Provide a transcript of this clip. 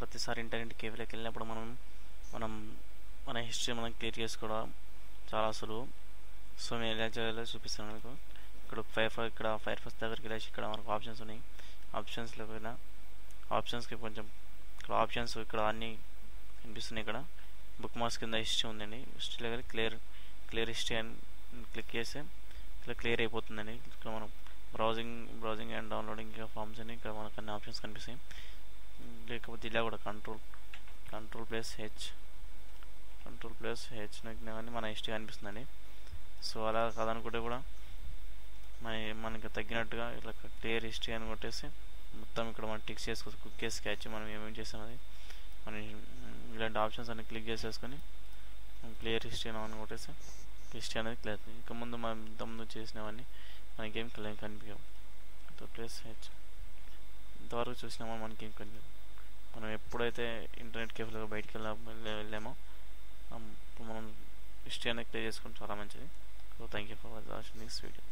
ప్రతిసారి ఇంటర్నెట్ కేఫ్లోకి వెళ్ళినప్పుడు మనం మన హిస్టరీ మనం క్లియర్ చేసుకోవడం చాలా సులువు. సో నేను ఎలా చేయాలో చూపిస్తాను మీకు. ఇక్కడ ఫైర్ ఫాక్స్ దగ్గరికి వెళ్ళి ఇక్కడ మనకు ఆప్షన్స్ ఉన్నాయి. ఆప్షన్స్లో పోయినా ఆప్షన్స్కి కొంచెం ఇక్కడ ఆప్షన్స్ ఇక్కడ అన్నీ కనిపిస్తున్నాయి. ఇక్కడ బుక్ మార్క్స్ కింద హిస్టరీ ఉందండి. హిస్టరీలో వెళ్ళి క్లియర్ హిస్టరీ అని క్లిక్ చేస్తే ఇక్కడ క్లియర్ అయిపోతుందండి. ఇక్కడ మనం బ్రౌజింగ్ అండ్ డౌన్లోడింగ్ ఫార్మ్స్ అని ఇక్కడ మనకు అన్ని ఆప్షన్స్ కనిపిస్తాయి. లేకపోతే ఇలా కూడా కంట్రోల్ ప్లస్ హెచ్ నొక్కినామని మన హిస్టరీ కనిపిస్తుందండి. సో అలా కాదనుకుంటే కూడా మనకి తగ్గినట్టుగా ఇలా క్లియర్ హిస్టరీ అని కొట్టేసి మొత్తం ఇక్కడ మనం టిక్స్ చేసుకోవచ్చు. కుక్ స్కెచ్ మనం ఏమేమి చేసామది మనం ఇలాంటి ఆప్షన్స్ అన్ని క్లిక్ చేసేసుకొని క్లియర్ హిస్టరీ అని కొట్టేసి హిస్టరీ అనేది క్లియర్ అవుతుంది. ఇంకా మనం ఇంతకుముందు చేసినవన్నీ మనకేం కనిపించవు. ప్లస్ హెచ్ ఇంతవరకు చూసినామో మనకేం కనిపించదు. మనం ఎప్పుడైతే ఇంటర్నెట్ కేఫ్లో బయటికి వెళ్ళామో మనం హిస్టరీ అనేది క్లియర్ చేసుకుంటే చాలా మంచిది. So thank you for watching this video.